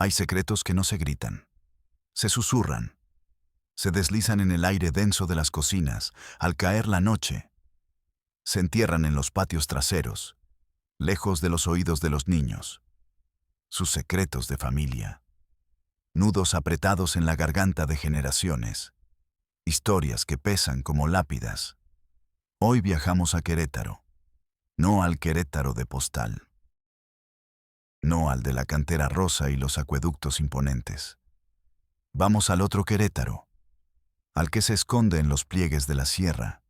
Hay secretos que no se gritan, se susurran, se deslizan en el aire denso de las cocinas al caer la noche, se entierran en los patios traseros, lejos de los oídos de los niños. Sus secretos de familia, nudos apretados en la garganta de generaciones, historias que pesan como lápidas. Hoy viajamos a Querétaro, no al Querétaro de postal, no al de la cantera rosa y los acueductos imponentes. Vamos al otro Querétaro, al que se esconde en los pliegues de la sierra,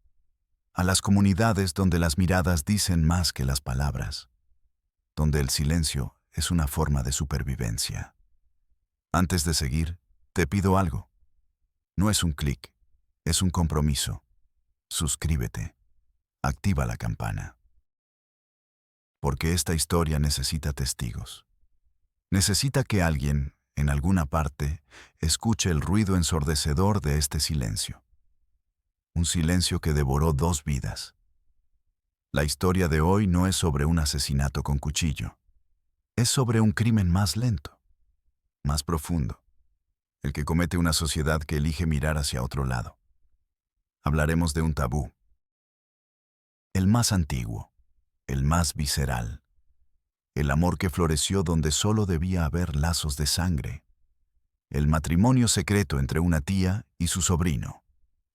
a las comunidades donde las miradas dicen más que las palabras, donde el silencio es una forma de supervivencia. Antes de seguir, te pido algo. No es un clic, es un compromiso. Suscríbete, activa la campana. Porque esta historia necesita testigos. Necesita que alguien, en alguna parte, escuche el ruido ensordecedor de este silencio. Un silencio que devoró 2 vidas. La historia de hoy no es sobre un asesinato con cuchillo. Es sobre un crimen más lento, más profundo, el que comete una sociedad que elige mirar hacia otro lado. Hablaremos de un tabú. El más antiguo, el más visceral. El amor que floreció donde solo debía haber lazos de sangre. El matrimonio secreto entre una tía y su sobrino,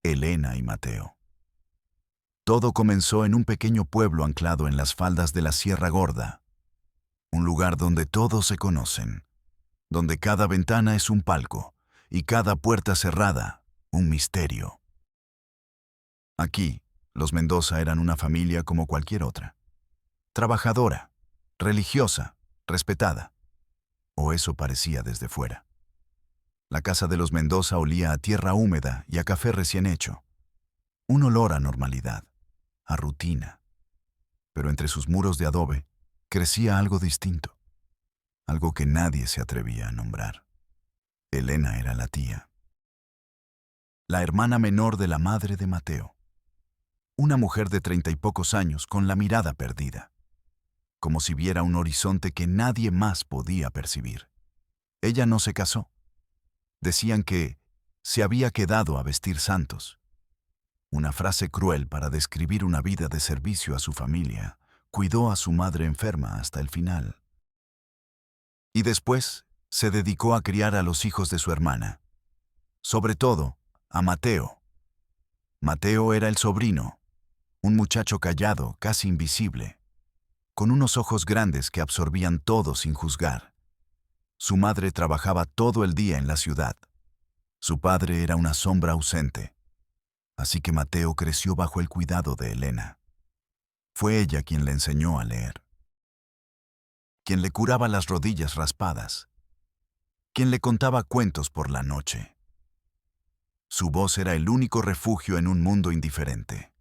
Elena y Mateo. Todo comenzó en un pequeño pueblo anclado en las faldas de la Sierra Gorda. Un lugar donde todos se conocen, donde cada ventana es un palco y cada puerta cerrada un misterio. Aquí, los Mendoza eran una familia como cualquier otra. Trabajadora, religiosa, respetada. O eso parecía desde fuera. La casa de los Mendoza olía a tierra húmeda y a café recién hecho. Un olor a normalidad, a rutina. Pero entre sus muros de adobe crecía algo distinto, algo que nadie se atrevía a nombrar. Elena era la tía. La hermana menor de la madre de Mateo. Una mujer de 30 y pocos años con la mirada perdida, como si viera un horizonte que nadie más podía percibir. Ella no se casó. Decían que se había quedado a vestir santos. Una frase cruel para describir una vida de servicio a su familia. Cuidó a su madre enferma hasta el final. Y después se dedicó a criar a los hijos de su hermana. Sobre todo, a Mateo. Mateo era el sobrino, un muchacho callado, casi invisible, con unos ojos grandes que absorbían todo sin juzgar. Su madre trabajaba todo el día en la ciudad. Su padre era una sombra ausente. Así que Mateo creció bajo el cuidado de Elena. Fue ella quien le enseñó a leer, quien le curaba las rodillas raspadas, quien le contaba cuentos por la noche. Su voz era el único refugio en un mundo indiferente.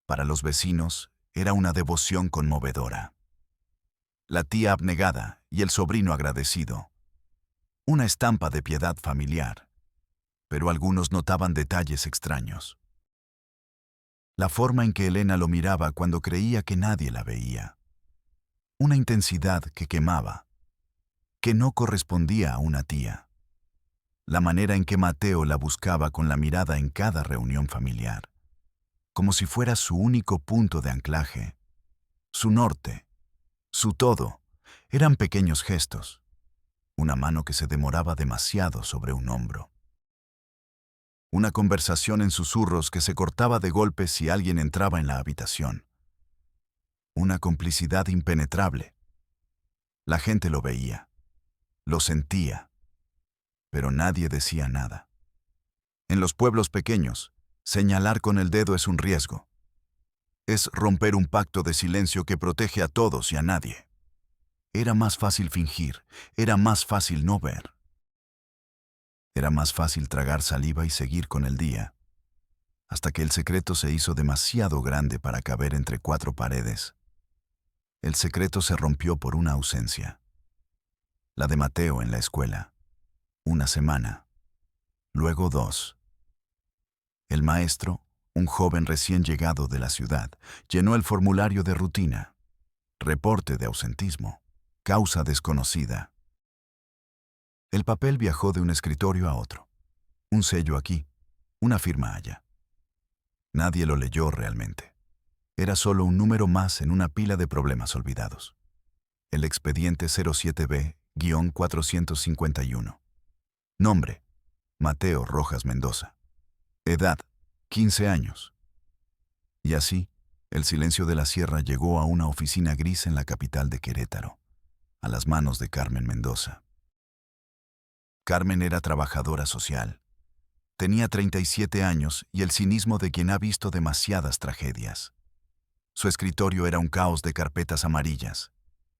Para los vecinos, era una devoción conmovedora. La tía abnegada y el sobrino agradecido. Una estampa de piedad familiar. Pero algunos notaban detalles extraños. La forma en que Elena lo miraba cuando creía que nadie la veía. Una intensidad que quemaba, que no correspondía a una tía. La manera en que Mateo la buscaba con la mirada en cada reunión familiar, como si fuera su único punto de anclaje, su norte, su todo. Eran pequeños gestos, una mano que se demoraba demasiado sobre un hombro. Una conversación en susurros que se cortaba de golpe si alguien entraba en la habitación. Una complicidad impenetrable. La gente lo veía, lo sentía, pero nadie decía nada. En los pueblos pequeños, señalar con el dedo es un riesgo. Es romper un pacto de silencio que protege a todos y a nadie. Era más fácil fingir, era más fácil no ver. Era más fácil tragar saliva y seguir con el día, hasta que el secreto se hizo demasiado grande para caber entre 4 paredes. El secreto se rompió por una ausencia. La de Mateo en la escuela. 1 semana. Luego 2. El maestro, un joven recién llegado de la ciudad, llenó el formulario de rutina. Reporte de ausentismo. Causa desconocida. El papel viajó de un escritorio a otro. Un sello aquí, una firma allá. Nadie lo leyó realmente. Era solo un número más en una pila de problemas olvidados. El expediente 07B-451. Nombre: Mateo Rojas Mendoza. Edad: 15 años. Y así, el silencio de la sierra llegó a una oficina gris en la capital de Querétaro, a las manos de Carmen Mendoza. Carmen era trabajadora social. Tenía 37 años y el cinismo de quien ha visto demasiadas tragedias. Su escritorio era un caos de carpetas amarillas,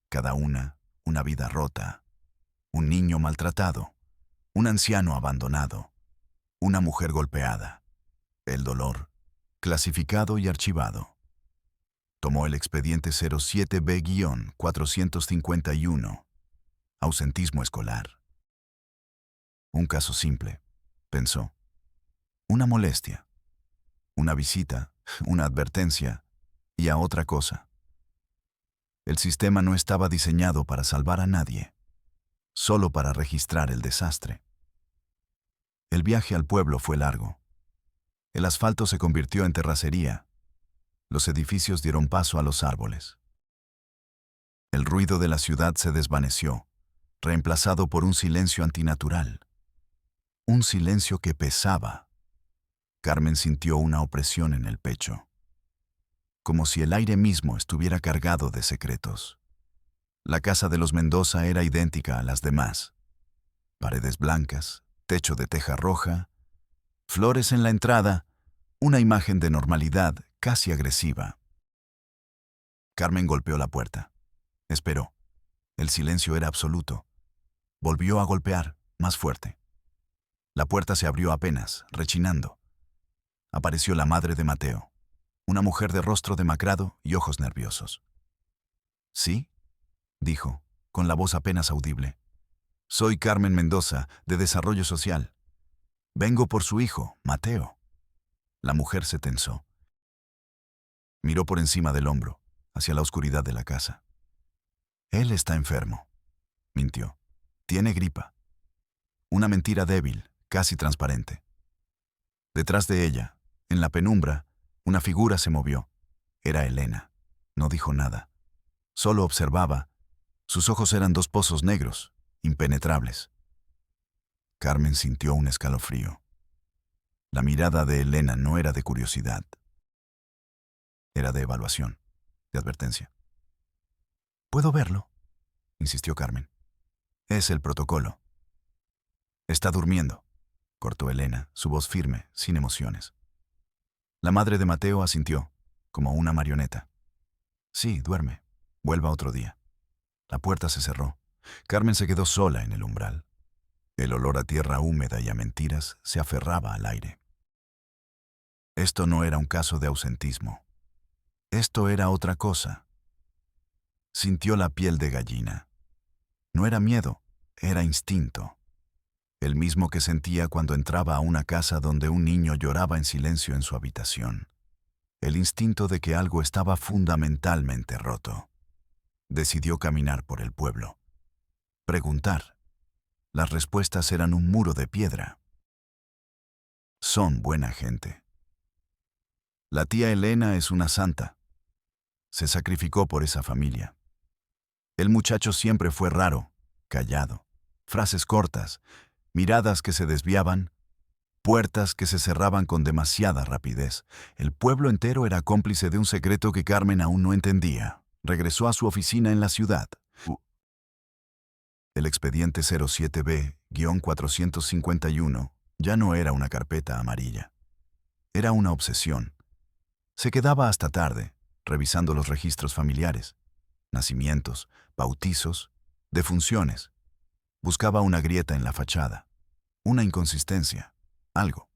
cada una vida rota, un niño maltratado, un anciano abandonado, una mujer golpeada, el dolor, clasificado y archivado. Tomó el expediente 07B-451, ausentismo escolar. Un caso simple, pensó. Una molestia, una visita, una advertencia y a otra cosa. El sistema no estaba diseñado para salvar a nadie, solo para registrar el desastre. El viaje al pueblo fue largo. El asfalto se convirtió en terracería. Los edificios dieron paso a los árboles. El ruido de la ciudad se desvaneció, reemplazado por un silencio antinatural. Un silencio que pesaba. Carmen sintió una opresión en el pecho, como si el aire mismo estuviera cargado de secretos. La casa de los Mendoza era idéntica a las demás. Paredes blancas, techo de teja roja, flores en la entrada, una imagen de normalidad casi agresiva. Carmen golpeó la puerta. Esperó. El silencio era absoluto. Volvió a golpear, más fuerte. La puerta se abrió apenas, rechinando. Apareció la madre de Mateo, una mujer de rostro demacrado y ojos nerviosos. «¿Sí?», dijo, con la voz apenas audible. «Soy Carmen Mendoza, de Desarrollo Social. Vengo por su hijo, Mateo». La mujer se tensó. Miró por encima del hombro, hacia la oscuridad de la casa. «Él está enfermo», mintió. «Tiene gripa». Una mentira débil, casi transparente. Detrás de ella, en la penumbra, una figura se movió. Era Elena. No dijo nada. Solo observaba. Sus ojos eran dos pozos negros, impenetrables. Carmen sintió un escalofrío. La mirada de Elena no era de curiosidad. Era de evaluación, de advertencia. «¿Puedo verlo?», insistió Carmen. «Es el protocolo». «Está durmiendo», cortó Elena, su voz firme, sin emociones. La madre de Mateo asintió, como una marioneta. «Sí, duerme. Vuelva otro día». La puerta se cerró. Carmen se quedó sola en el umbral. El olor a tierra húmeda y a mentiras se aferraba al aire. Esto no era un caso de ausentismo. Esto era otra cosa. Sintió la piel de gallina. No era miedo, era instinto. El mismo que sentía cuando entraba a una casa donde un niño lloraba en silencio en su habitación. El instinto de que algo estaba fundamentalmente roto. Decidió caminar por el pueblo. Preguntar. Las respuestas eran un muro de piedra. Son buena gente. La tía Elena es una santa. Se sacrificó por esa familia. El muchacho siempre fue raro, callado, frases cortas, miradas que se desviaban, puertas que se cerraban con demasiada rapidez. El pueblo entero era cómplice de un secreto que Carmen aún no entendía. Regresó a su oficina en la ciudad. El expediente 07B-451 ya no era una carpeta amarilla. Era una obsesión. Se quedaba hasta tarde, revisando los registros familiares, nacimientos, bautizos, defunciones. Buscaba una grieta en la fachada, una inconsistencia, algo.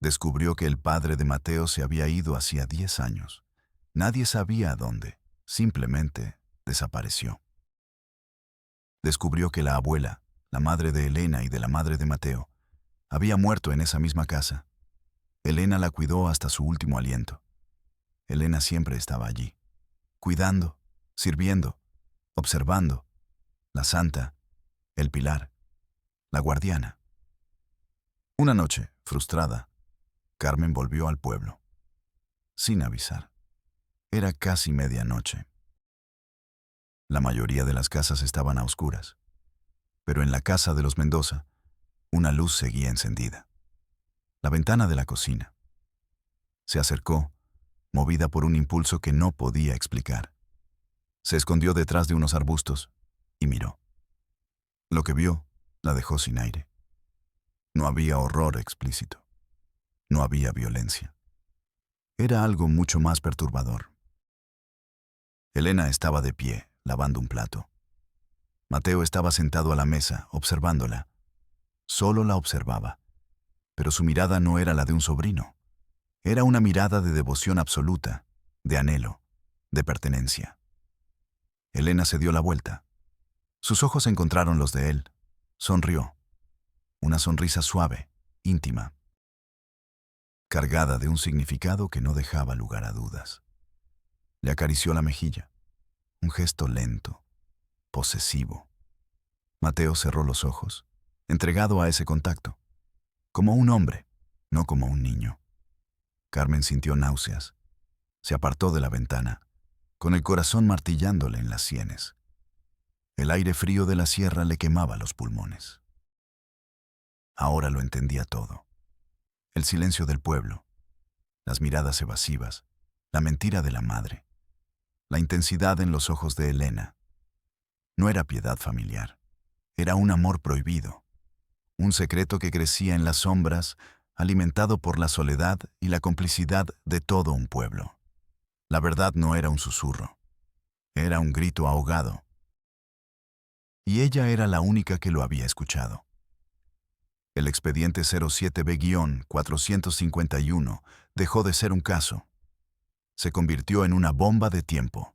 Descubrió que el padre de Mateo se había ido hacía 10 años. Nadie sabía a dónde, simplemente desapareció. Descubrió que la abuela, la madre de Elena y de la madre de Mateo, había muerto en esa misma casa. Elena la cuidó hasta su último aliento. Elena siempre estaba allí, cuidando, sirviendo, observando. La santa, el pilar, la guardiana. Una noche, frustrada, Carmen volvió al pueblo, sin avisar. Era casi medianoche. La mayoría de las casas estaban a oscuras, pero en la casa de los Mendoza, una luz seguía encendida. La ventana de la cocina. Se acercó, movida por un impulso que no podía explicar. Se escondió detrás de unos arbustos y miró. Lo que vio la dejó sin aire. No había horror explícito. No había violencia. Era algo mucho más perturbador. Elena estaba de pie, lavando un plato. Mateo estaba sentado a la mesa, observándola. Solo la observaba, pero su mirada no era la de un sobrino. Era una mirada de devoción absoluta, de anhelo, de pertenencia. Elena se dio la vuelta. Sus ojos encontraron los de él. Sonrió. Una sonrisa suave, íntima, cargada de un significado que no dejaba lugar a dudas. Le acarició la mejilla. Un gesto lento, posesivo. Mateo cerró los ojos, entregado a ese contacto, como un hombre, no como un niño. Carmen sintió náuseas. Se apartó de la ventana, con el corazón martillándole en las sienes. El aire frío de la sierra le quemaba los pulmones. Ahora lo entendía todo. El silencio del pueblo, las miradas evasivas, la mentira de la madre, la intensidad en los ojos de Elena. No era piedad familiar, era un amor prohibido, un secreto que crecía en las sombras, alimentado por la soledad y la complicidad de todo un pueblo. La verdad no era un susurro, era un grito ahogado. Y ella era la única que lo había escuchado. El expediente 07B-451 dejó de ser un caso. Se convirtió en una bomba de tiempo.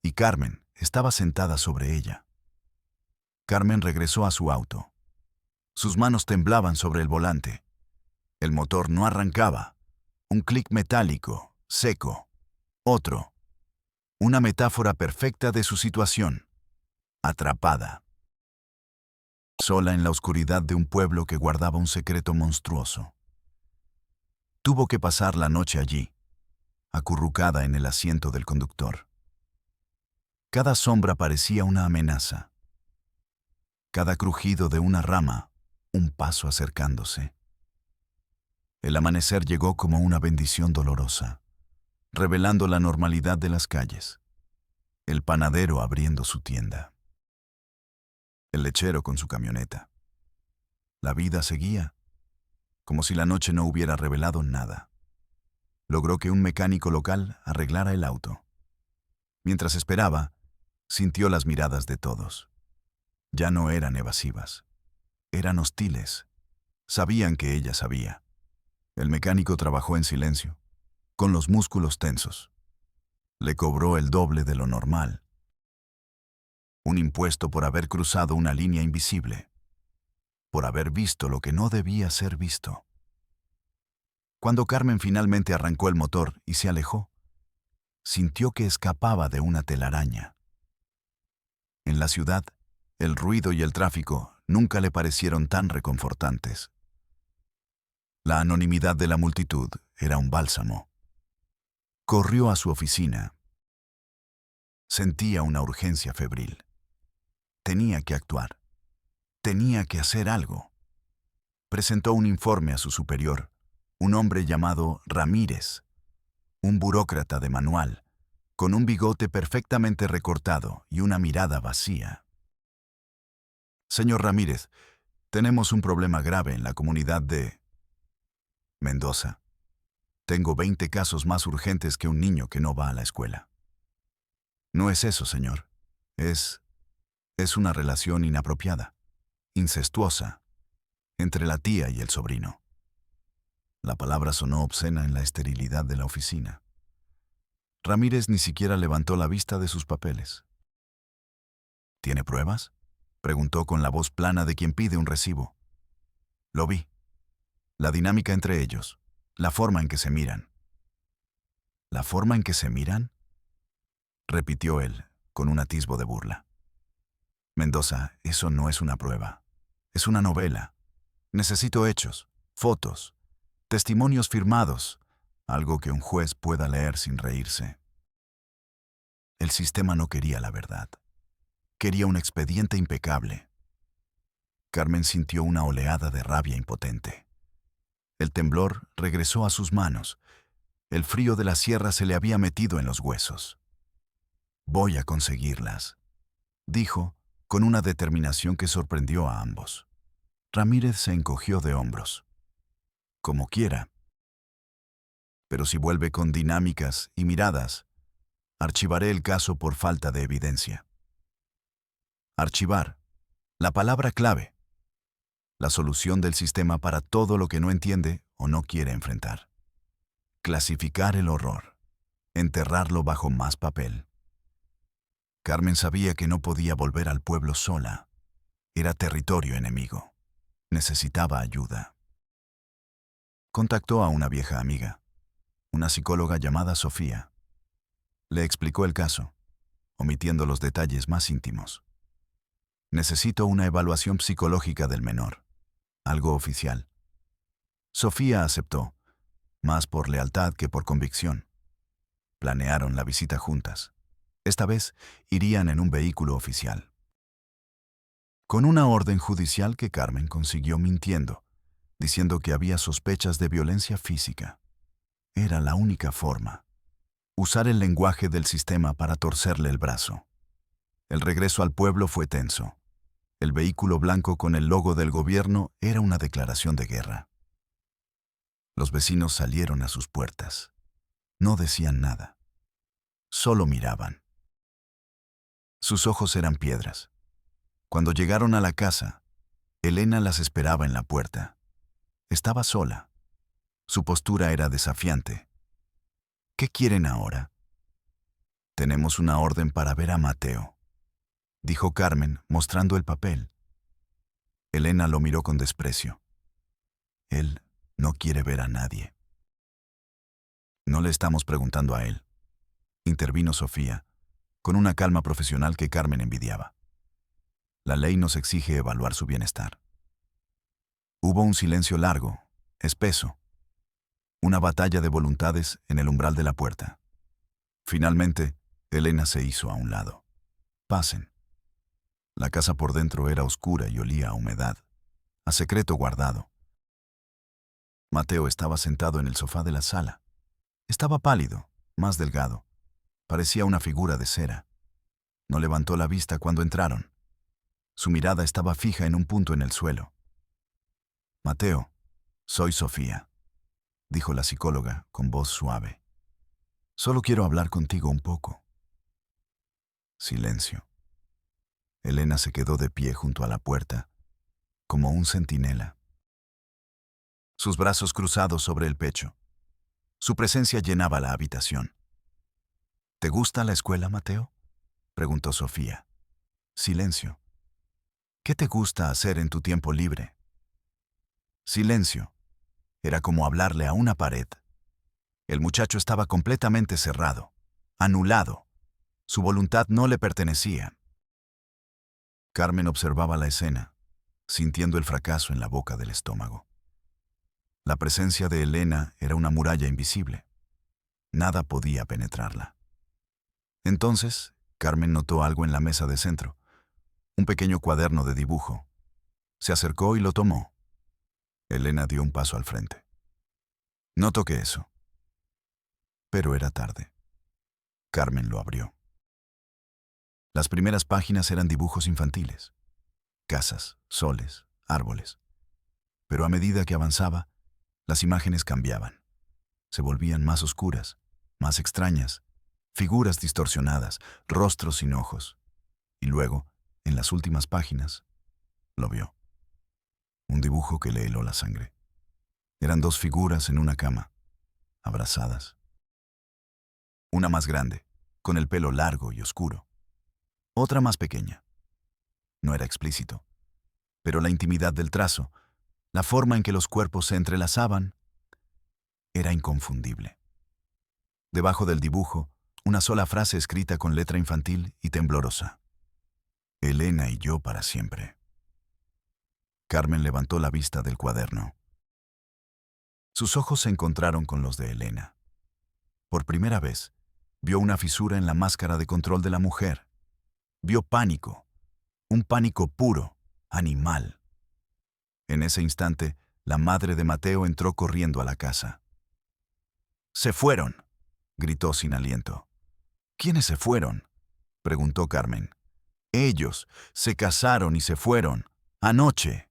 Y Carmen estaba sentada sobre ella. Carmen regresó a su auto. Sus manos temblaban sobre el volante. El motor no arrancaba. Un clic metálico, seco. Otro. Una metáfora perfecta de su situación. Atrapada. Sola en la oscuridad de un pueblo que guardaba un secreto monstruoso. Tuvo que pasar la noche allí, acurrucada en el asiento del conductor. Cada sombra parecía una amenaza. Cada crujido de una rama, un paso acercándose. El amanecer llegó como una bendición dolorosa, revelando la normalidad de las calles. El panadero abriendo su tienda. El lechero con su camioneta. La vida seguía, como si la noche no hubiera revelado nada. Logró que un mecánico local arreglara el auto. Mientras esperaba, sintió las miradas de todos. Ya no eran evasivas. Eran hostiles. Sabían que ella sabía. El mecánico trabajó en silencio, con los músculos tensos. Le cobró el doble de lo normal. Un impuesto por haber cruzado una línea invisible, por haber visto lo que no debía ser visto. Cuando Carmen finalmente arrancó el motor y se alejó, sintió que escapaba de una telaraña. En la ciudad, el ruido y el tráfico nunca le parecieron tan reconfortantes. La anonimidad de la multitud era un bálsamo. Corrió a su oficina. Sentía una urgencia febril. Tenía que actuar. Tenía que hacer algo. Presentó un informe a su superior, un hombre llamado Ramírez, un burócrata de manual, con un bigote perfectamente recortado y una mirada vacía. Señor Ramírez, tenemos un problema grave en la comunidad de Mendoza. Tengo 20 casos más urgentes que un niño que no va a la escuela. No es eso, señor. Es una relación inapropiada, incestuosa, entre la tía y el sobrino. La palabra sonó obscena en la esterilidad de la oficina. Ramírez ni siquiera levantó la vista de sus papeles. ¿Tiene pruebas?, preguntó con la voz plana de quien pide un recibo. Lo vi. La dinámica entre ellos, la forma en que se miran. ¿La forma en que se miran?, repitió él, con un atisbo de burla. Mendoza, eso no es una prueba. Es una novela. Necesito hechos, fotos, testimonios firmados, algo que un juez pueda leer sin reírse. El sistema no quería la verdad. Quería un expediente impecable. Carmen sintió una oleada de rabia impotente. El temblor regresó a sus manos. El frío de la sierra se le había metido en los huesos. Voy a conseguirlas, dijo, con una determinación que sorprendió a ambos. Ramírez se encogió de hombros. Como quiera. Pero si vuelve con dinámicas y miradas, archivaré el caso por falta de evidencia. Archivar. La palabra clave. La solución del sistema para todo lo que no entiende o no quiere enfrentar. Clasificar el horror. Enterrarlo bajo más papel. Carmen sabía que no podía volver al pueblo sola. Era territorio enemigo. Necesitaba ayuda. Contactó a una vieja amiga, una psicóloga llamada Sofía. Le explicó el caso, omitiendo los detalles más íntimos. Necesito una evaluación psicológica del menor, algo oficial. Sofía aceptó, más por lealtad que por convicción. Planearon la visita juntas. Esta vez irían en un vehículo oficial. Con una orden judicial que Carmen consiguió mintiendo, diciendo que había sospechas de violencia física. Era la única forma. Usar el lenguaje del sistema para torcerle el brazo. El regreso al pueblo fue tenso. El vehículo blanco con el logo del gobierno era una declaración de guerra. Los vecinos salieron a sus puertas. No decían nada. Solo miraban. Sus ojos eran piedras. Cuando llegaron a la casa, Elena las esperaba en la puerta. Estaba sola. Su postura era desafiante. ¿Qué quieren ahora? Tenemos una orden para ver a Mateo, dijo Carmen, mostrando el papel. Elena lo miró con desprecio. Él no quiere ver a nadie. No le estamos preguntando a él, intervino Sofía, con una calma profesional que Carmen envidiaba. La ley nos exige evaluar su bienestar. Hubo un silencio largo, espeso. Una batalla de voluntades en el umbral de la puerta. Finalmente, Elena se hizo a un lado. Pasen. La casa por dentro era oscura y olía a humedad, a secreto guardado. Mateo estaba sentado en el sofá de la sala. Estaba pálido, más delgado. Parecía una figura de cera. No levantó la vista cuando entraron. Su mirada estaba fija en un punto en el suelo. Mateo, soy Sofía, dijo la psicóloga con voz suave. Solo quiero hablar contigo un poco. Silencio. Elena se quedó de pie junto a la puerta, como un centinela. Sus brazos cruzados sobre el pecho. Su presencia llenaba la habitación. ¿Te gusta la escuela, Mateo?, preguntó Sofía. Silencio. ¿Qué te gusta hacer en tu tiempo libre? Silencio. Era como hablarle a una pared. El muchacho estaba completamente cerrado, anulado. Su voluntad no le pertenecía. Carmen observaba la escena, sintiendo el fracaso en la boca del estómago. La presencia de Elena era una muralla invisible. Nada podía penetrarla. Entonces, Carmen notó algo en la mesa de centro, un pequeño cuaderno de dibujo. Se acercó y lo tomó. Elena dio un paso al frente. No toqué eso. Pero era tarde. Carmen lo abrió. Las primeras páginas eran dibujos infantiles. Casas, soles, árboles. Pero a medida que avanzaba, las imágenes cambiaban. Se volvían más oscuras, más extrañas, figuras distorsionadas, rostros sin ojos. Y luego, en las últimas páginas, lo vio. Un dibujo que le heló la sangre. Eran dos figuras en una cama, abrazadas. Una más grande, con el pelo largo y oscuro. Otra más pequeña. No era explícito, pero la intimidad del trazo, la forma en que los cuerpos se entrelazaban, era inconfundible. Debajo del dibujo, una sola frase escrita con letra infantil y temblorosa. Elena y yo para siempre. Carmen levantó la vista del cuaderno. Sus ojos se encontraron con los de Elena. Por primera vez, vio una fisura en la máscara de control de la mujer. Vio pánico, un pánico puro, animal. En ese instante, la madre de Mateo entró corriendo a la casa. «¡Se fueron!», gritó sin aliento. «¿Quiénes se fueron?», preguntó Carmen. «Ellos se casaron y se fueron. Anoche».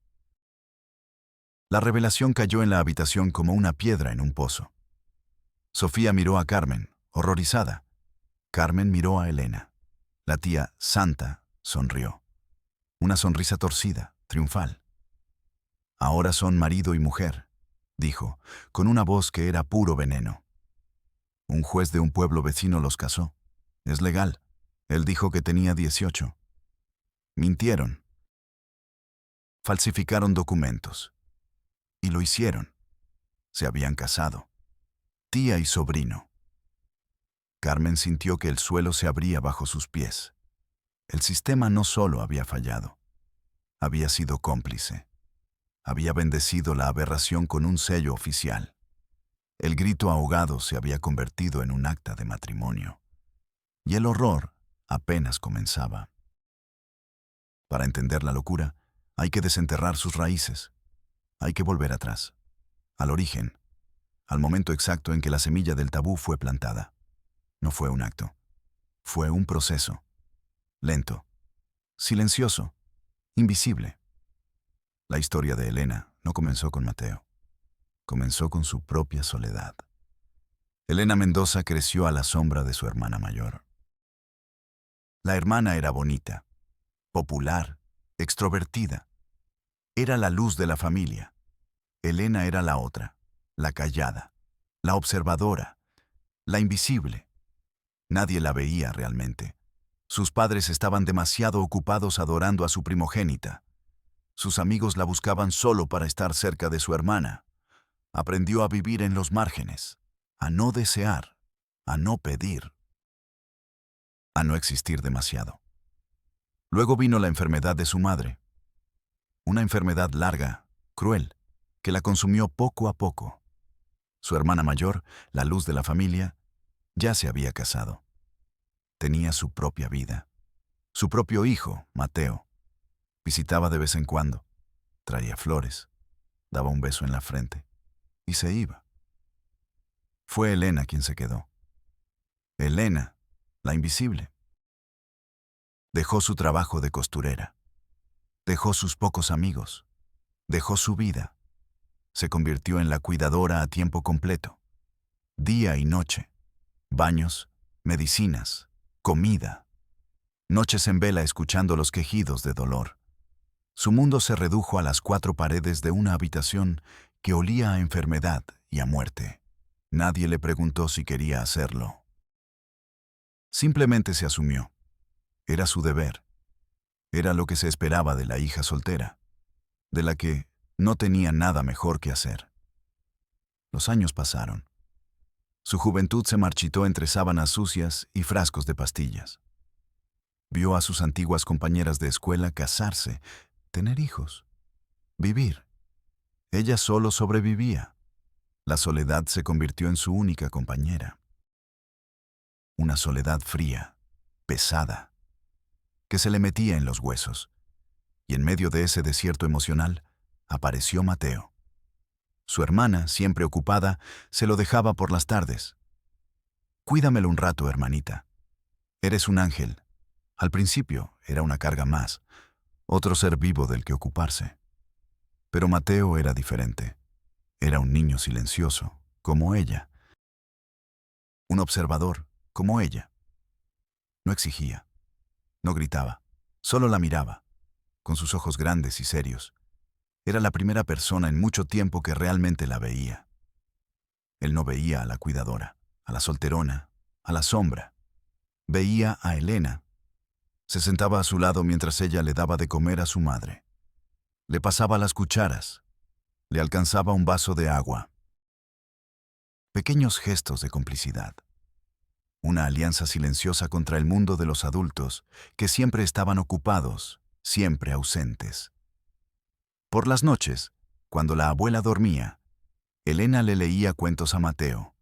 La revelación cayó en la habitación como una piedra en un pozo. Sofía miró a Carmen, horrorizada. Carmen miró a Elena. La tía, santa, sonrió. Una sonrisa torcida, triunfal. «Ahora son marido y mujer», dijo, con una voz que era puro veneno. «Un juez de un pueblo vecino los casó. Es legal. Él dijo que tenía 18. Mintieron. Falsificaron documentos. Y lo hicieron. Se habían casado. Tía y sobrino». Carmen sintió que el suelo se abría bajo sus pies. El sistema no solo había fallado, había sido cómplice. Había bendecido la aberración con un sello oficial. El grito ahogado se había convertido en un acta de matrimonio. Y el horror apenas comenzaba. Para entender la locura, hay que desenterrar sus raíces. Hay que volver atrás, al origen, al momento exacto en que la semilla del tabú fue plantada. No fue un acto, fue un proceso. Lento, silencioso, invisible. La historia de Elena no comenzó con Mateo. Comenzó con su propia soledad. Elena Mendoza creció a la sombra de su hermana mayor. La hermana era bonita, popular, extrovertida. Era la luz de la familia. Elena era la otra, la callada, la observadora, la invisible. Nadie la veía realmente. Sus padres estaban demasiado ocupados adorando a su primogénita. Sus amigos la buscaban solo para estar cerca de su hermana. Aprendió a vivir en los márgenes, a no desear, a no pedir, a no existir demasiado. Luego vino la enfermedad de su madre. Una enfermedad larga, cruel, que la consumió poco a poco. Su hermana mayor, la luz de la familia, ya se había casado. Tenía su propia vida. Su propio hijo, Mateo. Visitaba de vez en cuando, traía flores, daba un beso en la frente y se iba. Fue Elena quien se quedó. Elena, la invisible. Dejó su trabajo de costurera, dejó sus pocos amigos, dejó su vida. Se convirtió en la cuidadora a tiempo completo, día y noche, baños, medicinas, comida, noches en vela escuchando los quejidos de dolor. Su mundo se redujo a las 4 paredes de una habitación que olía a enfermedad y a muerte. Nadie le preguntó si quería hacerlo. Simplemente se asumió. Era su deber. Era lo que se esperaba de la hija soltera, de la que no tenía nada mejor que hacer. Los años pasaron. Su juventud se marchitó entre sábanas sucias y frascos de pastillas. Vio a sus antiguas compañeras de escuela casarse, tener hijos, vivir. Ella solo sobrevivía. La soledad se convirtió en su única compañera. Una soledad fría, pesada, que se le metía en los huesos. Y en medio de ese desierto emocional, apareció Mateo. Su hermana, siempre ocupada, se lo dejaba por las tardes. «Cuídamelo un rato, hermanita. Eres un ángel». Al principio era una carga más, otro ser vivo del que ocuparse. Pero Mateo era diferente. Era un niño silencioso, como ella. Un observador, como ella. No exigía, no gritaba, solo la miraba, con sus ojos grandes y serios. Era la primera persona en mucho tiempo que realmente la veía. Él no veía a la cuidadora, a la solterona, a la sombra. Veía a Elena. Se sentaba a su lado mientras ella le daba de comer a su madre. Le pasaba las cucharas. Le alcanzaba un vaso de agua. Pequeños gestos de complicidad. Una alianza silenciosa contra el mundo de los adultos, que siempre estaban ocupados, siempre ausentes. Por las noches, cuando la abuela dormía, Elena le leía cuentos a Mateo.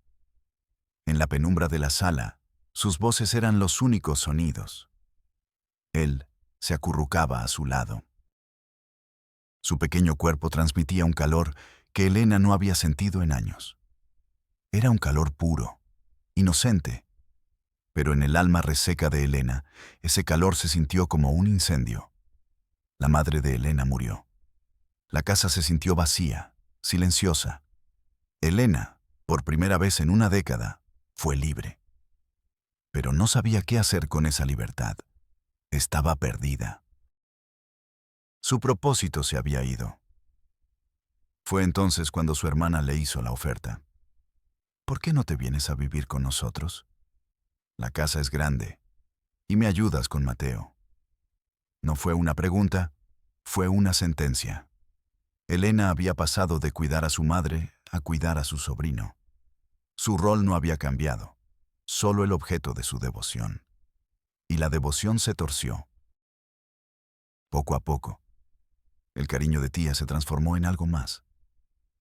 En la penumbra de la sala, sus voces eran los únicos sonidos. Él se acurrucaba a su lado. Su pequeño cuerpo transmitía un calor que Elena no había sentido en años. Era un calor puro, inocente, pero en el alma reseca de Elena, ese calor se sintió como un incendio. La madre de Elena murió. La casa se sintió vacía, silenciosa. Elena, por primera vez en una década, fue libre. Pero no sabía qué hacer con esa libertad. Estaba perdida. Su propósito se había ido. Fue entonces cuando su hermana le hizo la oferta. ¿Por qué no te vienes a vivir con nosotros? La casa es grande y me ayudas con Mateo. No fue una pregunta, fue una sentencia. Elena había pasado de cuidar a su madre a cuidar a su sobrino. Su rol no había cambiado, solo el objeto de su devoción. Y la devoción se torció. Poco a poco, el cariño de tía se transformó en algo más.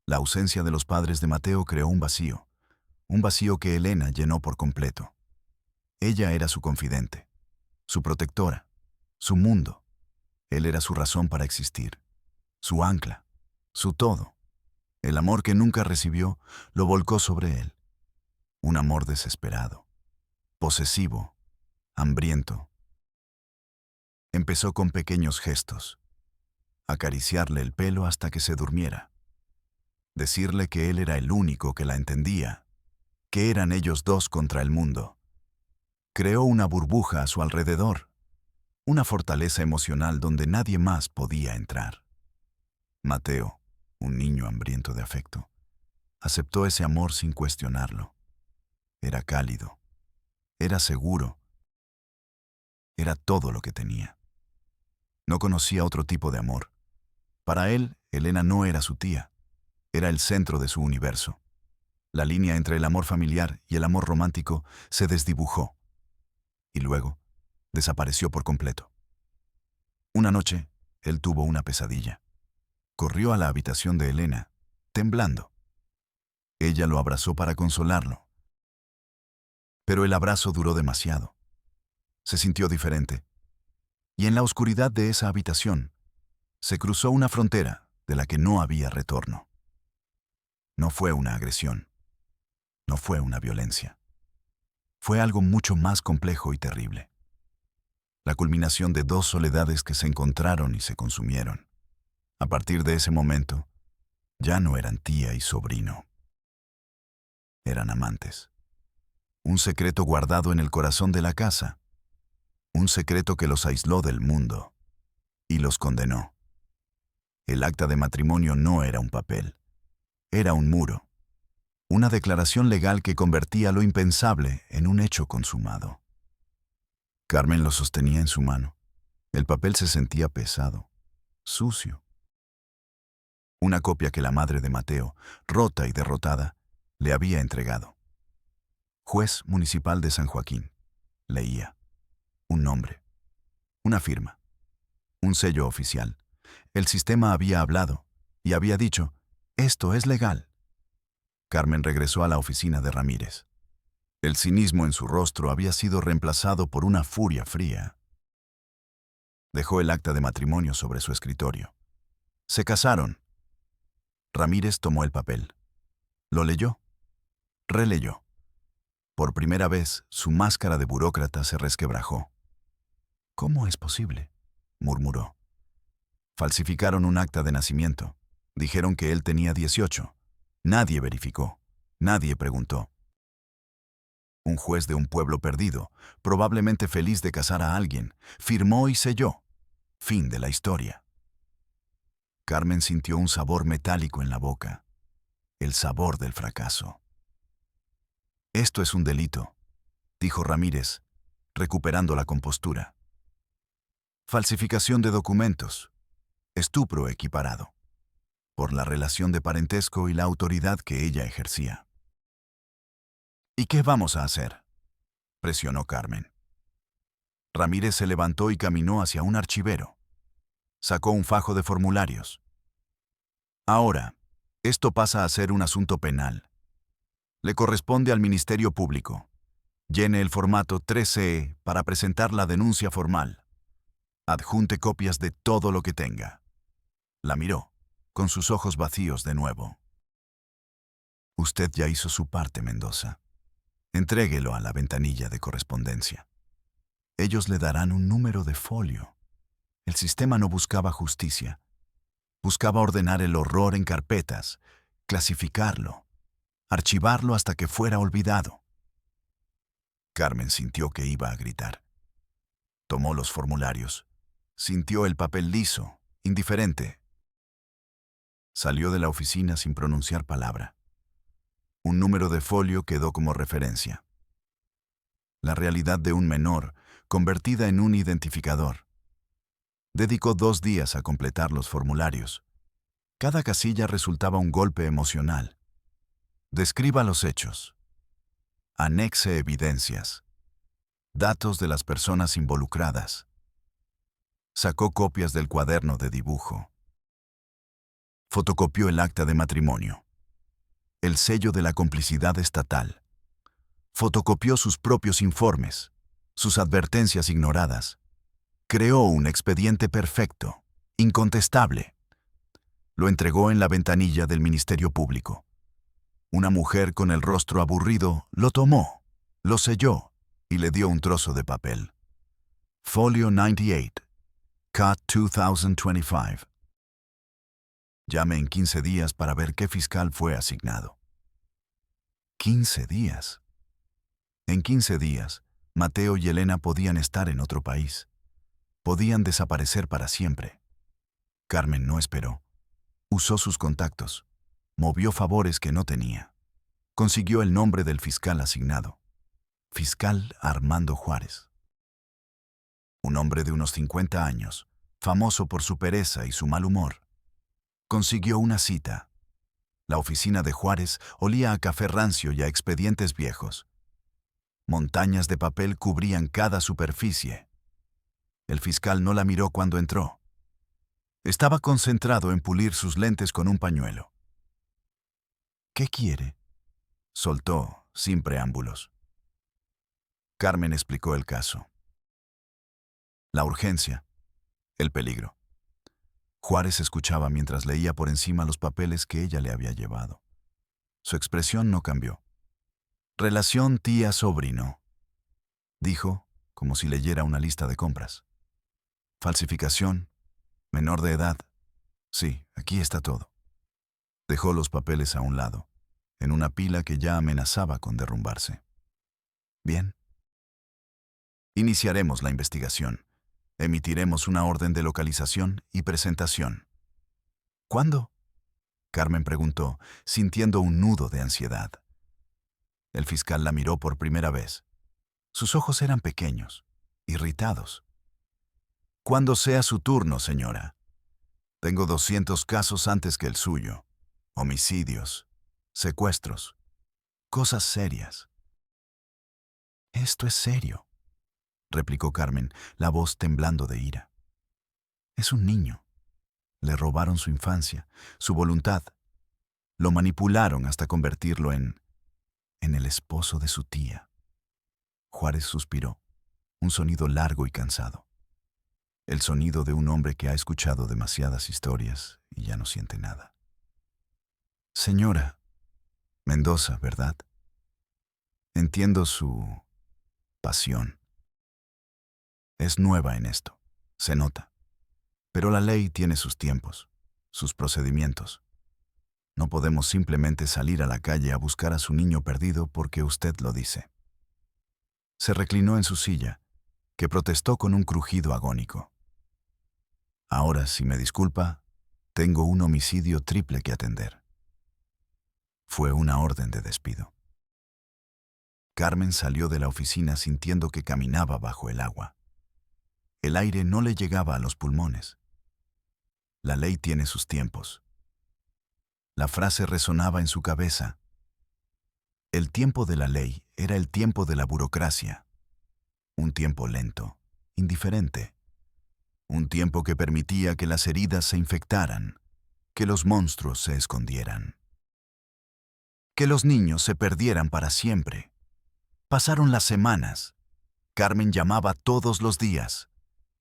La ausencia de los padres de Mateo creó un vacío que Elena llenó por completo. Ella era su confidente, su protectora, su mundo. Él era su razón para existir, su ancla, su todo. El amor que nunca recibió lo volcó sobre él. Un amor desesperado, posesivo, hambriento. Empezó con pequeños gestos. Acariciarle el pelo hasta que se durmiera. Decirle que él era el único que la entendía, que eran ellos dos contra el mundo. Creó una burbuja a su alrededor, una fortaleza emocional donde nadie más podía entrar. Mateo, un niño hambriento de afecto, aceptó ese amor sin cuestionarlo. Era cálido, era seguro, era todo lo que tenía. No conocía otro tipo de amor. Para él, Elena no era su tía, era el centro de su universo. La línea entre el amor familiar y el amor romántico se desdibujó. Y luego, desapareció por completo. Una noche, él tuvo una pesadilla. Corrió a la habitación de Elena, temblando. Ella lo abrazó para consolarlo. Pero el abrazo duró demasiado. Se sintió diferente. Y en la oscuridad de esa habitación, se cruzó una frontera de la que no había retorno. No fue una agresión. No fue una violencia. Fue algo mucho más complejo y terrible. La culminación de dos soledades que se encontraron y se consumieron. A partir de ese momento, ya no eran tía y sobrino. Eran amantes. Un secreto guardado en el corazón de la casa. Un secreto que los aisló del mundo y los condenó. El acta de matrimonio no era un papel. Era un muro. Una declaración legal que convertía lo impensable en un hecho consumado. Carmen lo sostenía en su mano. El papel se sentía pesado, sucio. Una copia que la madre de Mateo, rota y derrotada, le había entregado. Juez municipal de San Joaquín. Leía. Un nombre. Una firma. Un sello oficial. El sistema había hablado y había dicho, esto es legal. Carmen regresó a la oficina de Ramírez. El cinismo en su rostro había sido reemplazado por una furia fría. Dejó el acta de matrimonio sobre su escritorio. Se casaron. Ramírez tomó el papel. Lo leyó. Releyó. Por primera vez, su máscara de burócrata se resquebrajó. ¿Cómo es posible?, murmuró. Falsificaron un acta de nacimiento. Dijeron que él tenía 18. Nadie verificó. Nadie preguntó. Un juez de un pueblo perdido, probablemente feliz de casar a alguien, firmó y selló. Fin de la historia. Carmen sintió un sabor metálico en la boca. El sabor del fracaso. Esto es un delito, dijo Ramírez, recuperando la compostura. Falsificación de documentos. Estupro equiparado. Por la relación de parentesco y la autoridad que ella ejercía. ¿Y qué vamos a hacer?, presionó Carmen. Ramírez se levantó y caminó hacia un archivero. Sacó un fajo de formularios. Ahora, esto pasa a ser un asunto penal. Le corresponde al Ministerio Público. Llene el formato 3CE para presentar la denuncia formal. Adjunte copias de todo lo que tenga. La miró, con sus ojos vacíos de nuevo. Usted ya hizo su parte, Mendoza. Entréguelo a la ventanilla de correspondencia. Ellos le darán un número de folio. El sistema no buscaba justicia. Buscaba ordenar el horror en carpetas, clasificarlo, archivarlo hasta que fuera olvidado. Carmen sintió que iba a gritar. Tomó los formularios. Sintió el papel liso, indiferente. Salió de la oficina sin pronunciar palabra. Un número de folio quedó como referencia. La realidad de un menor, convertida en un identificador. Dedicó 2 días a completar los formularios. Cada casilla resultaba un golpe emocional. Describa los hechos. Anexe evidencias. Datos de las personas involucradas. Sacó copias del cuaderno de dibujo. Fotocopió el acta de matrimonio. El sello de la complicidad estatal. Fotocopió sus propios informes, sus advertencias ignoradas. Creó un expediente perfecto, incontestable. Lo entregó en la ventanilla del Ministerio Público. Una mujer con el rostro aburrido lo tomó, lo selló y le dio un trozo de papel. Folio 98, Cut 2025. Llame en 15 días para ver qué fiscal fue asignado. 15 días. En 15 días, Mateo y Elena podían estar en otro país. Podían desaparecer para siempre. Carmen no esperó. Usó sus contactos. Movió favores que no tenía. Consiguió el nombre del fiscal asignado. Fiscal Armando Juárez. Un hombre de unos 50 años, famoso por su pereza y su mal humor. Consiguió una cita. La oficina de Juárez olía a café rancio y a expedientes viejos. Montañas de papel cubrían cada superficie. El fiscal no la miró cuando entró. Estaba concentrado en pulir sus lentes con un pañuelo. ¿Qué quiere?, soltó, sin preámbulos. Carmen explicó el caso. La urgencia, el peligro. Juárez escuchaba mientras leía por encima los papeles que ella le había llevado. Su expresión no cambió. Relación tía-sobrino, dijo, como si leyera una lista de compras. Falsificación, menor de edad. Sí, aquí está todo. Dejó los papeles a un lado, en una pila que ya amenazaba con derrumbarse. Bien. Iniciaremos la investigación. Emitiremos una orden de localización y presentación. ¿Cuándo?, Carmen preguntó, sintiendo un nudo de ansiedad. El fiscal la miró por primera vez. Sus ojos eran pequeños, irritados. Cuando sea su turno, señora. Tengo 200 casos antes que el suyo. Homicidios, secuestros, cosas serias. Esto es serio, replicó Carmen, la voz temblando de ira. Es un niño. Le robaron su infancia, su voluntad. Lo manipularon hasta convertirlo en el esposo de su tía. Juárez suspiró, un sonido largo y cansado. El sonido de un hombre que ha escuchado demasiadas historias y ya no siente nada. Señora Mendoza, ¿verdad? Entiendo su pasión. Es nueva en esto, se nota. Pero la ley tiene sus tiempos, sus procedimientos. No podemos simplemente salir a la calle a buscar a su niño perdido porque usted lo dice. Se reclinó en su silla, que protestó con un crujido agónico. Ahora, si me disculpa, tengo un homicidio triple que atender. Fue una orden de despido. Carmen salió de la oficina sintiendo que caminaba bajo el agua. El aire no le llegaba a los pulmones. La ley tiene sus tiempos. La frase resonaba en su cabeza. El tiempo de la ley era el tiempo de la burocracia. Un tiempo lento, indiferente. Un tiempo que permitía que las heridas se infectaran, que los monstruos se escondieran, que los niños se perdieran para siempre. Pasaron las semanas. Carmen llamaba todos los días.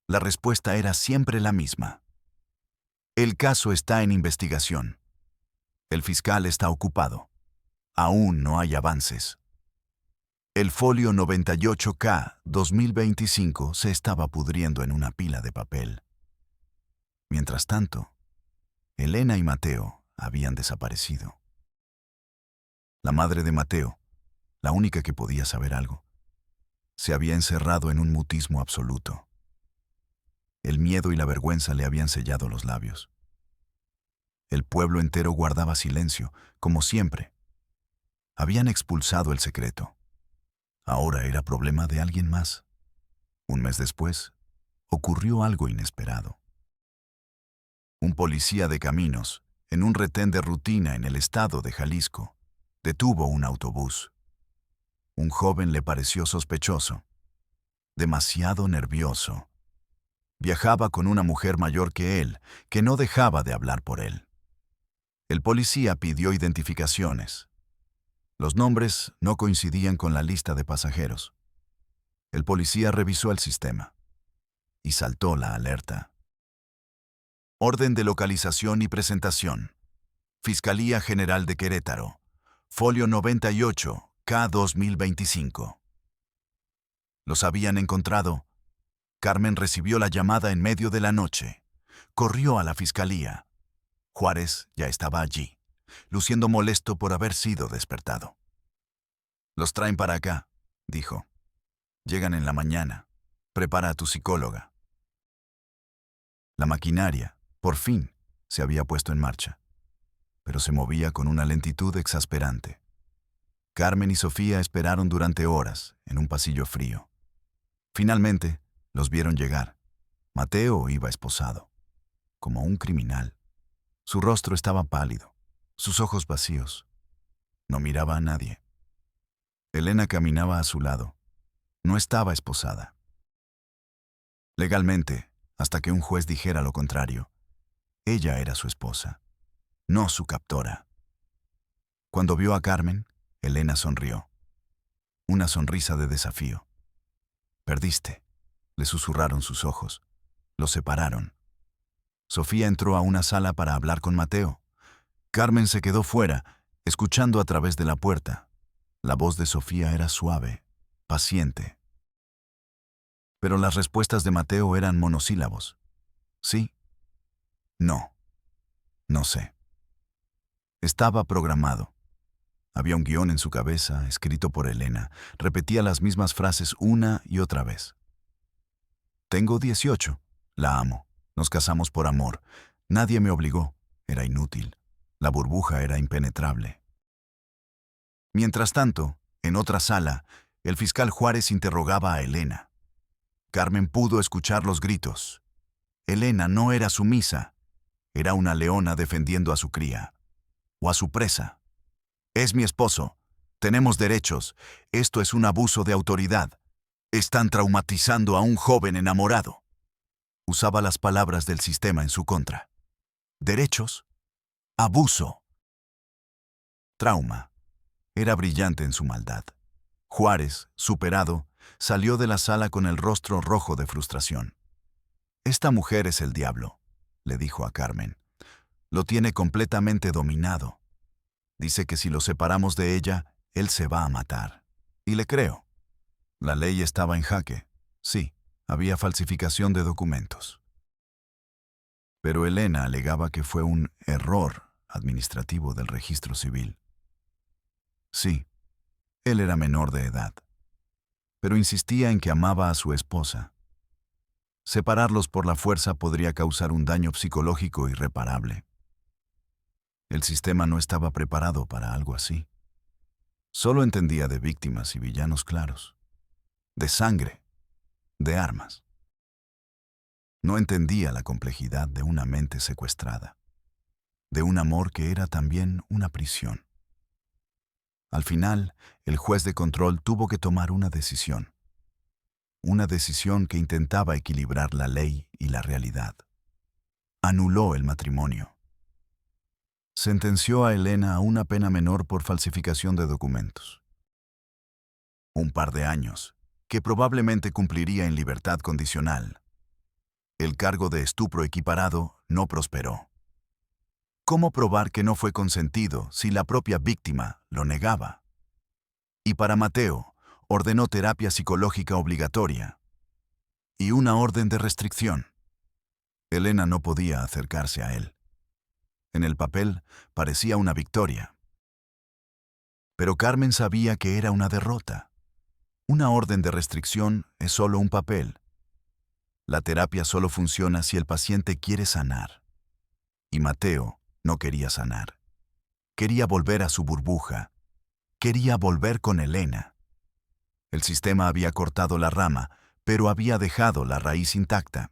La respuesta era siempre la misma. El caso está en investigación. El fiscal está ocupado. Aún no hay avances. El folio 98K 2025 se estaba pudriendo en una pila de papel. Mientras tanto, Elena y Mateo habían desaparecido. La madre de Mateo, la única que podía saber algo, se había encerrado en un mutismo absoluto. El miedo y la vergüenza le habían sellado los labios. El pueblo entero guardaba silencio, como siempre. Habían expulsado el secreto. Ahora era problema de alguien más. Un mes después, ocurrió algo inesperado. Un policía de caminos, en un retén de rutina en el estado de Jalisco, detuvo un autobús. Un joven le pareció sospechoso, demasiado nervioso. Viajaba con una mujer mayor que él, que no dejaba de hablar por él. El policía pidió identificaciones. Los nombres no coincidían con la lista de pasajeros. El policía revisó el sistema y saltó la alerta. Orden de localización y presentación. Fiscalía General de Querétaro. Folio 98, K 2025. Los habían encontrado. Carmen recibió la llamada en medio de la noche. Corrió a la fiscalía. Juárez ya estaba allí, luciendo molesto por haber sido despertado. «Los traen para acá», dijo. «Llegan en la mañana. Prepara a tu psicóloga». La maquinaria, por fin, se había puesto en marcha, pero se movía con una lentitud exasperante. Carmen y Sofía esperaron durante horas, en un pasillo frío. Finalmente, los vieron llegar. Mateo iba esposado, como un criminal. Su rostro estaba pálido, sus ojos vacíos. No miraba a nadie. Elena caminaba a su lado. No estaba esposada. Legalmente, hasta que un juez dijera lo contrario, ella era su esposa, no su captora. Cuando vio a Carmen, Elena sonrió. Una sonrisa de desafío. «Perdiste», le susurraron sus ojos. Los separaron. Sofía entró a una sala para hablar con Mateo. Carmen se quedó fuera, escuchando a través de la puerta. La voz de Sofía era suave, paciente. Pero las respuestas de Mateo eran monosílabos. Sí, no, no sé. Estaba programado. Había un guión en su cabeza, escrito por Elena. Repetía las mismas frases una y otra vez. «Tengo 18. La amo. Nos casamos por amor. Nadie me obligó. Era inútil. La burbuja era impenetrable». Mientras tanto, en otra sala, el fiscal Juárez interrogaba a Elena. Carmen pudo escuchar los gritos. Elena no era sumisa. Era una leona defendiendo a su cría. O a su presa. «Es mi esposo. Tenemos derechos. Esto es un abuso de autoridad. Están traumatizando a un joven enamorado». Usaba las palabras del sistema en su contra. Derechos. Abuso. Trauma. Era brillante en su maldad. Juárez, superado, salió de la sala con el rostro rojo de frustración. «Esta mujer es el diablo», le dijo a Carmen. «Lo tiene completamente dominado. Dice que si lo separamos de ella, él se va a matar. Y le creo. La ley estaba en jaque. Sí, había falsificación de documentos». Pero Elena alegaba que fue un error administrativo del registro civil. Sí, él era menor de edad, pero insistía en que amaba a su esposa. Separarlos por la fuerza podría causar un daño psicológico irreparable. El sistema no estaba preparado para algo así. Solo entendía de víctimas y villanos claros, de sangre, de armas. No entendía la complejidad de una mente secuestrada, de un amor que era también una prisión. Al final, el juez de control tuvo que tomar una decisión que intentaba equilibrar la ley y la realidad. Anuló el matrimonio. sentenció a Elena a una pena menor por falsificación de documentos. Un par de años, que probablemente cumpliría en libertad condicional. El cargo de estupro equiparado no prosperó. ¿Cómo probar que no fue consentido si la propia víctima lo negaba? Y para Mateo, ordenó terapia psicológica obligatoria y una orden de restricción. Elena no podía acercarse a él. En el papel parecía una victoria. Pero Carmen sabía que era una derrota. Una orden de restricción es solo un papel. La terapia solo funciona si el paciente quiere sanar. Y Mateo no quería sanar. Quería volver a su burbuja. Quería volver con Elena. El sistema había cortado la rama, pero había dejado la raíz intacta.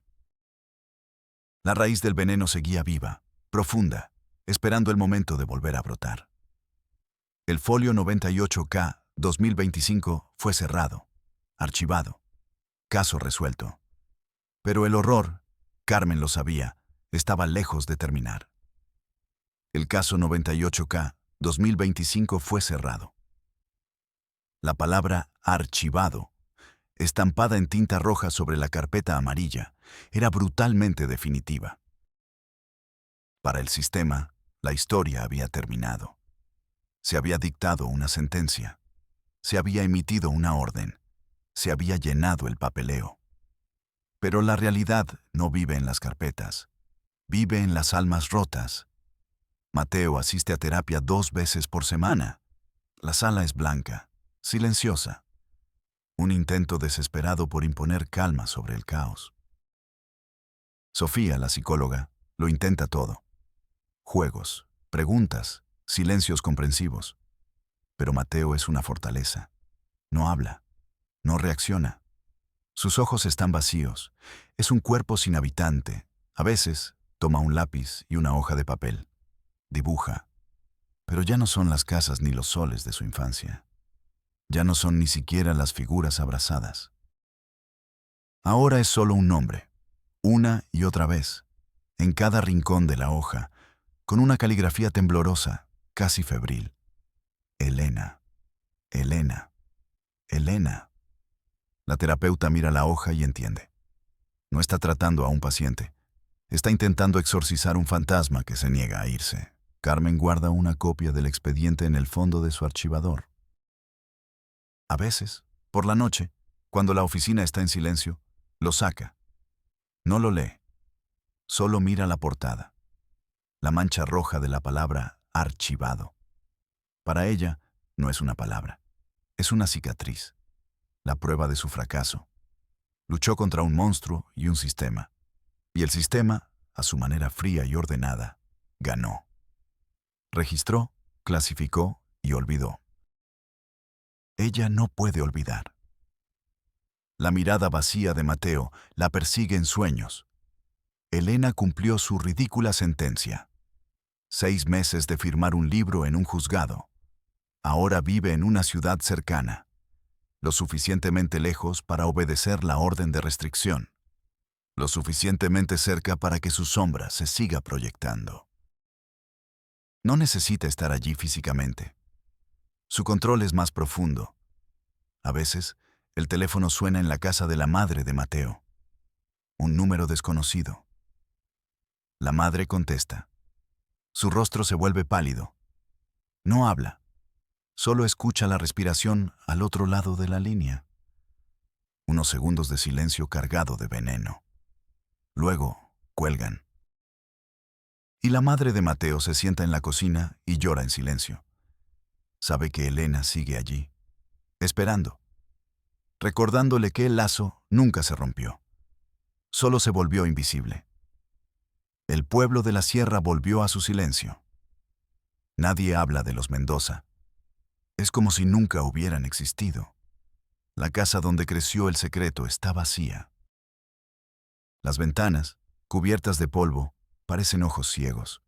La raíz del veneno seguía viva, profunda, esperando el momento de volver a brotar. El folio 98K 2025 fue cerrado, archivado, caso resuelto. Pero el horror, Carmen lo sabía, estaba lejos de terminar. El caso 98K 2025 fue cerrado. La palabra archivado, estampada en tinta roja sobre la carpeta amarilla, era brutalmente definitiva. Para el sistema, la historia había terminado. Se había dictado una sentencia. Se había emitido una orden. Se había llenado el papeleo. Pero la realidad no vive en las carpetas. Vive en las almas rotas. Mateo asiste a terapia 2 veces por semana. La sala es blanca, silenciosa. Un intento desesperado por imponer calma sobre el caos. Sofía, la psicóloga, lo intenta todo. Juegos, preguntas, silencios comprensivos. Pero Mateo es una fortaleza. No habla, no reacciona. Sus ojos están vacíos. Es un cuerpo sin habitante. A veces toma un lápiz y una hoja de papel. Dibuja. Pero ya no son las casas ni los soles de su infancia. Ya no son ni siquiera las figuras abrazadas. Ahora es solo un nombre, una y otra vez, en cada rincón de la hoja, con una caligrafía temblorosa, casi febril. Elena, Elena, Elena. La terapeuta mira la hoja y entiende. No está tratando a un paciente. Está intentando exorcizar un fantasma que se niega a irse. Carmen guarda una copia del expediente en el fondo de su archivador. A veces, por la noche, cuando la oficina está en silencio, lo saca. No lo lee. Solo mira la portada. La mancha roja de la palabra archivado. Para ella, no es una palabra. Es una cicatriz. La prueba de su fracaso. Luchó contra un monstruo y un sistema. Y el sistema, a su manera fría y ordenada, ganó. Registró, clasificó y olvidó. Ella no puede olvidar. La mirada vacía de Mateo la persigue en sueños. Elena cumplió su ridícula sentencia. 6 meses de firmar un libro en un juzgado. Ahora vive en una ciudad cercana, lo suficientemente lejos para obedecer la orden de restricción, lo suficientemente cerca para que su sombra se siga proyectando. No necesita estar allí físicamente. Su control es más profundo. A veces, el teléfono suena en la casa de la madre de Mateo. Un número desconocido. La madre contesta. Su rostro se vuelve pálido. No habla. Solo escucha la respiración al otro lado de la línea. Unos segundos de silencio cargado de veneno. Luego, cuelgan. Y la madre de Mateo se sienta en la cocina y llora en silencio. Sabe que Elena sigue allí, esperando, recordándole que el lazo nunca se rompió. Solo se volvió invisible. El pueblo de la sierra volvió a su silencio. Nadie habla de los Mendoza. Es como si nunca hubieran existido. La casa donde creció el secreto está vacía. Las ventanas, cubiertas de polvo, parecen ojos ciegos.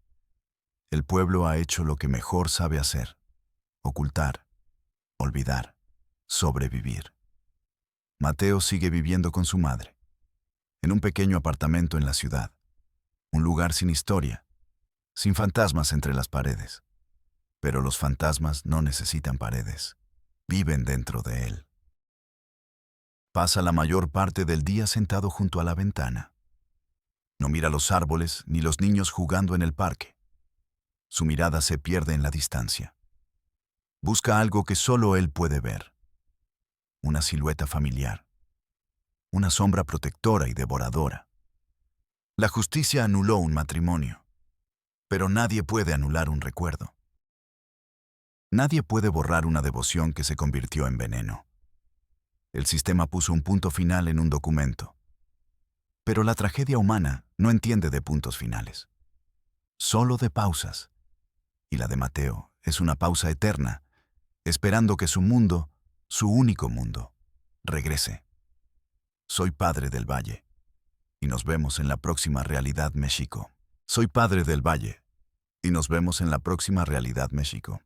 El pueblo ha hecho lo que mejor sabe hacer: ocultar, olvidar, sobrevivir. Mateo sigue viviendo con su madre, en un pequeño apartamento en la ciudad, un lugar sin historia, sin fantasmas entre las paredes. Pero los fantasmas no necesitan paredes, viven dentro de él. Pasa la mayor parte del día sentado junto a la ventana. No mira los árboles ni los niños jugando en el parque. Su mirada se pierde en la distancia. Busca algo que solo él puede ver. Una silueta familiar. Una sombra protectora y devoradora. La justicia anuló un matrimonio, pero nadie puede anular un recuerdo. Nadie puede borrar una devoción que se convirtió en veneno. El sistema puso un punto final en un documento. Pero la tragedia humana no entiende de puntos finales, solo de pausas. Y la de Mateo es una pausa eterna, esperando que su mundo, su único mundo, regrese. Soy Padre del Valle, y nos vemos en la próxima Realidad México. Soy Padre del Valle, y nos vemos en la próxima Realidad México.